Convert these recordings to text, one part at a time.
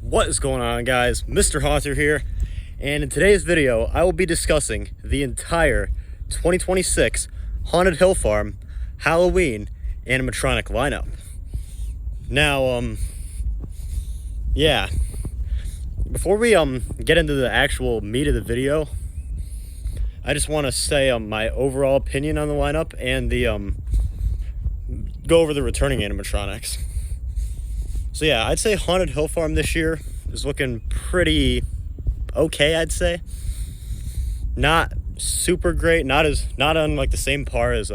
What is going on, guys? Mr. Haunter here, and in today's video I will be discussing the entire 2026 Haunted Hill Farm Halloween animatronic lineup. Now, yeah, before we get into the actual meat of the video, I just want to say my overall opinion on the lineup and the go over the returning animatronics. So yeah, I'd say Haunted Hill Farm this year is looking pretty okay, I'd say. Not super great, not on like the same par as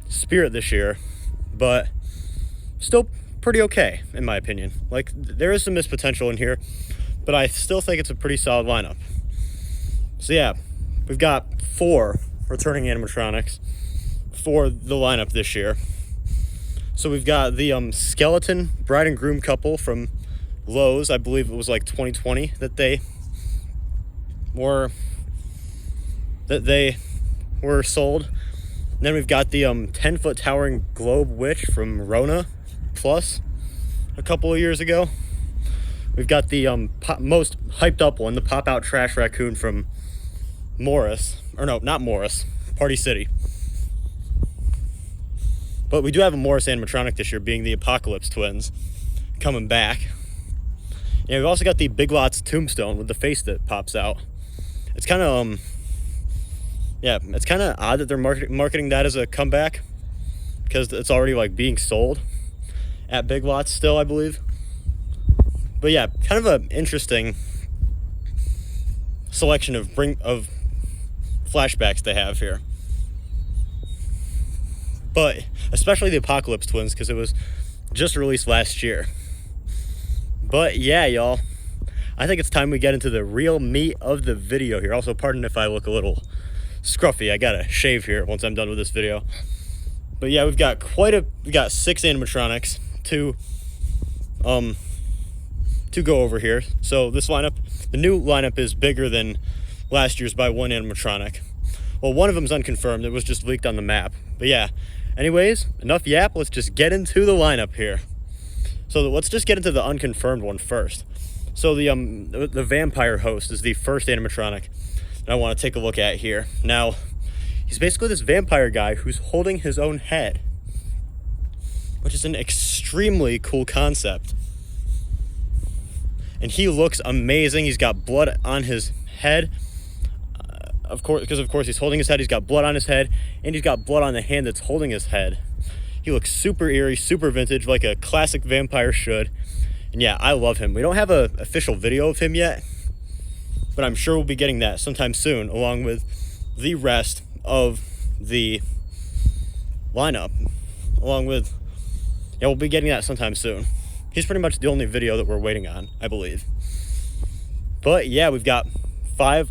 Spirit this year, but still pretty okay in my opinion. Like, there is some missed potential in here, but I still think it's a pretty solid lineup. So yeah, we've got 4 returning animatronics for the lineup this year. So we've got the skeleton bride and groom couple from Lowe's. I believe it was like 2020 that they were sold. And then we've got the 10-foot towering globe witch from Rona Plus a couple of years ago. We've got the most hyped up one, the pop-out trash raccoon from Morris. Or no, not Morris, Party City. But we do have a Morris animatronic this year, being the Apocalypse twins coming back. Yeah, we've also got the Big Lots tombstone with the face that pops out. It's kind of it's kind of odd that they're marketing that as a comeback, because it's already like being sold at Big Lots still, I believe. But yeah, kind of an interesting selection of flashbacks they have here. But especially the Apocalypse twins, because it was just released last year. But yeah, y'all, I think it's time we get into the real meat of the video here. Also, pardon if I look a little scruffy. I gotta shave here once I'm done with this video. But yeah, we got 6 animatronics to go over here. So this lineup, the new lineup, is bigger than last year's by 1 animatronic. Well, one of them's unconfirmed. It was just leaked on the map. But yeah, anyways, enough yap. Let's just get into the lineup here. So let's just get into the unconfirmed one first. So the vampire host is the first animatronic that I want to take a look at here. Now, he's basically this vampire guy who's holding his own head, which is an extremely cool concept. And he looks amazing. He's got blood on his head. Of course, he's holding his head. He's got blood on his head, and he's got blood on the hand that's holding his head. He looks super eerie, super vintage, like a classic vampire should. And yeah, I love him. We don't have an official video of him yet, but I'm sure we'll be getting that sometime soon, along with the rest of the lineup. We'll be getting that sometime soon. He's pretty much the only video that we're waiting on, I believe. But yeah, we've got 5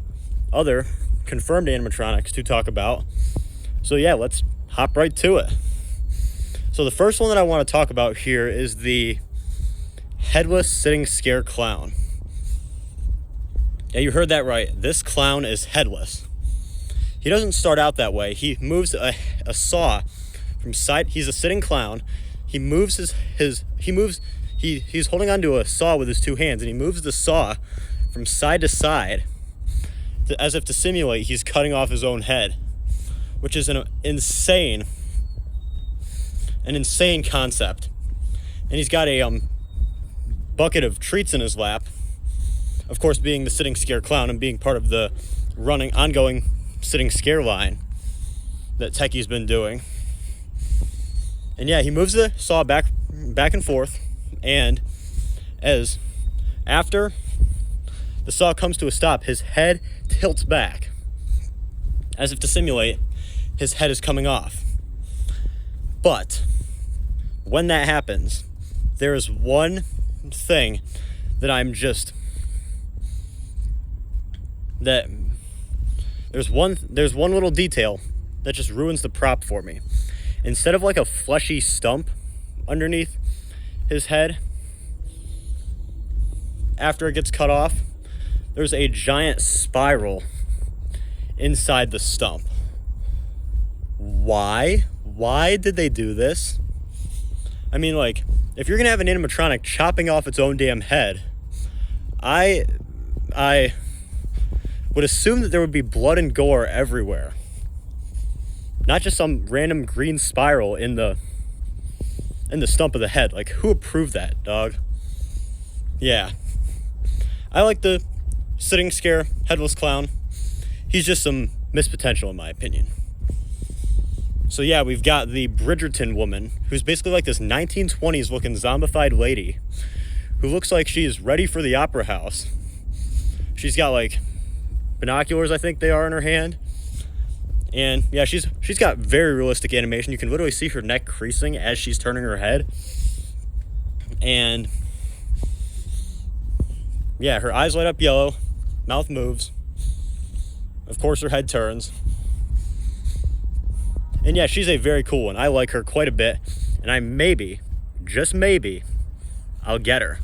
other confirmed animatronics to talk about. So yeah, let's hop right to it. So the first one that I want to talk about here is the headless sitting scare clown. Yeah, you heard that right. This clown is headless. He doesn't start out that way. He moves a saw from side. He's a sitting clown. He moves he's holding onto a saw with his 2 hands, and he moves the saw from side to side, as if to simulate he's cutting off his own head, which is an insane concept. And he's got a bucket of treats in his lap, of course, being the sitting scare clown and being part of the ongoing sitting scare line that Techie's been doing. And yeah, he moves the saw back and forth, and after the saw comes to a stop, his head tilts back, as if to simulate his head is coming off. But when that happens, there is one thing that there's one little detail that just ruins the prop for me. Instead of like a fleshy stump underneath his head after it gets cut off, there's a giant spiral inside the stump. Why? Why did they do this? I mean, like, if you're gonna have an animatronic chopping off its own damn head, I would assume that there would be blood and gore everywhere. Not just some random green spiral in the stump of the head. Like, who approved that, dog? Yeah. I like the sitting scare headless clown. He's just some missed potential in my opinion. So yeah, we've got the Bridgerton woman, who's basically like this 1920s looking zombified lady who looks like she is ready for the opera house. She's got like binoculars, I think they are, in her hand. And yeah, she's got very realistic animation. You can literally see her neck creasing as she's turning her head. And yeah, her eyes light up yellow, mouth moves. Of course, her head turns. And yeah, she's a very cool one. I like her quite a bit. And I maybe, just maybe, I'll get her.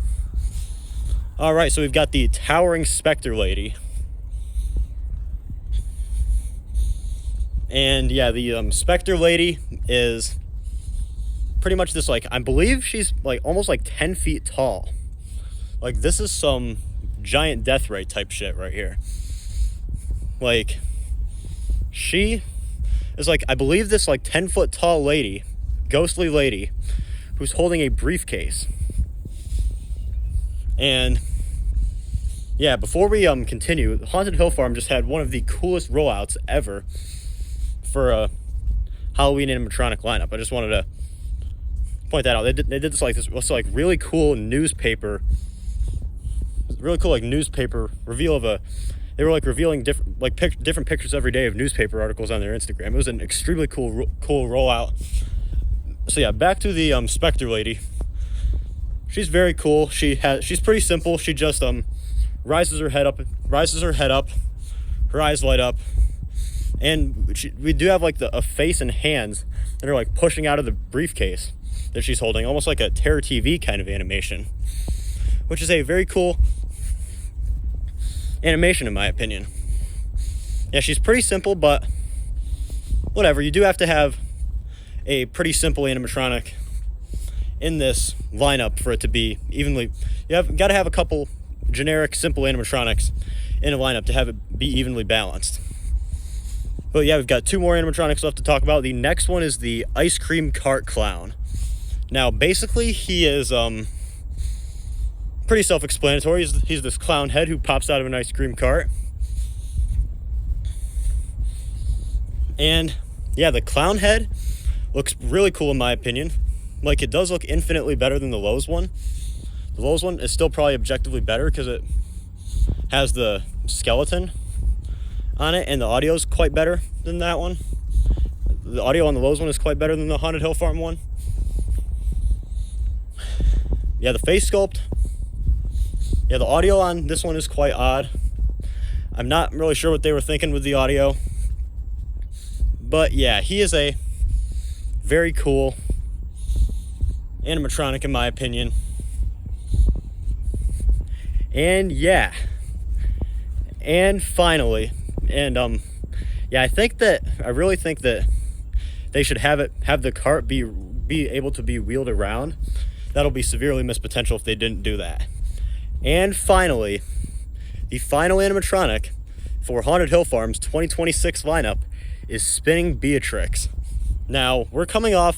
All right, so we've got the towering specter lady. And yeah, the specter lady is pretty much this, like, I believe she's like almost like 10 feet tall. Like, this is some giant death ray type shit right here. Like, she is like, I believe this like 10-foot tall lady, ghostly lady, who's holding a briefcase. And yeah, before we continue, Haunted Hill Farm just had one of the coolest rollouts ever for a Halloween animatronic lineup. I just wanted to point that out. They did this like really cool newspaper reveal of a. They were like revealing different pictures every day of newspaper articles on their Instagram. It was an extremely cool rollout. So yeah, back to the specter lady. She's very cool. She's pretty simple. She just rises her head up, her eyes light up, and we do have like a face and hands that are like pushing out of the briefcase that she's holding, almost like a Terror TV kind of animation, which is a very cool animation in my opinion. Yeah, she's pretty simple, but whatever. You do have to have a pretty simple animatronic in this lineup for it to be evenly. Got to have a couple generic simple animatronics in a lineup to have it be evenly balanced. But yeah, we've got two more animatronics left to talk about. The next one is the ice cream cart clown. Now basically he is pretty self-explanatory. He's this clown head who pops out of an ice cream cart. And yeah, the clown head looks really cool in my opinion. Like, it does look infinitely better than the Lowe's one. The Lowe's one is still probably objectively better because it has the skeleton on it, and the audio is quite better than that one. The audio on the Lowe's one is quite better than the Haunted Hill Farm one. Yeah, the face sculpt. Yeah, the audio on this one is quite odd. I'm not really sure what they were thinking with the audio. But yeah, he is a very cool animatronic in my opinion. And yeah. And finally, and yeah, I really think that they should have the cart be able to be wheeled around. That'll be severely missed potential if they didn't do that. And finally, the final animatronic for Haunted Hill Farm's 2026 lineup is Spinning Beatrix. Now, we're coming off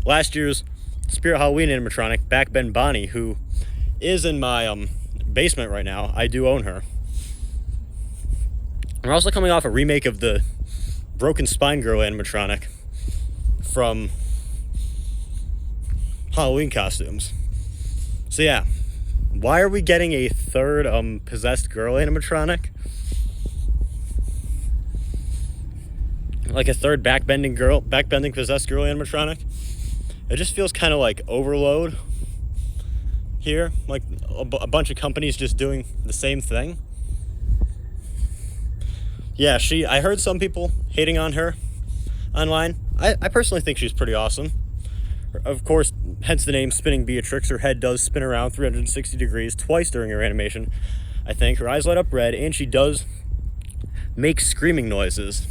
last year's Spirit Halloween animatronic, Back Ben Bonnie, who is in my basement right now. I do own her. We're also coming off a remake of the Broken Spine Girl animatronic from Halloween costumes. So yeah, why are we getting a third possessed girl animatronic? Like a third backbending possessed girl animatronic? It just feels kind of like overload here, like a bunch of companies just doing the same thing. Yeah, I heard some people hating on her online. I personally think she's pretty awesome. Of course, hence the name Spinning Beatrix. Her head does spin around 360 degrees twice during her animation, I think. Her eyes light up red, and she does make screaming noises.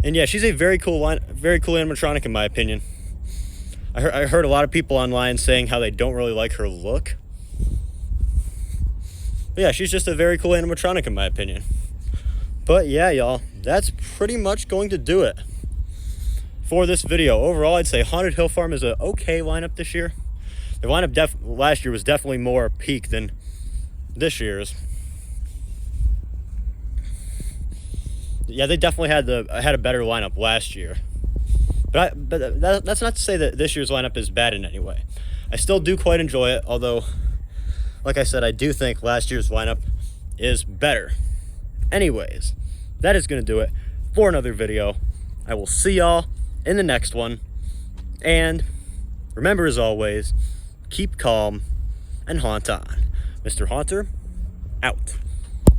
And yeah, she's a very cool animatronic in my opinion. I heard a lot of people online saying how they don't really like her look. But yeah, she's just a very cool animatronic in my opinion. But yeah, y'all, that's pretty much going to do it for this video. Overall, I'd say Haunted Hill Farm is an okay lineup this year. The lineup last year was definitely more peak than this year's. Yeah, they definitely had a better lineup last year. But that's not to say that this year's lineup is bad in any way. I still do quite enjoy it, although, like I said, I do think last year's lineup is better. Anyways, that is going to do it for another video. I will see y'all in the next one. And remember, as always, keep calm and haunt on. Mr. Haunter, out.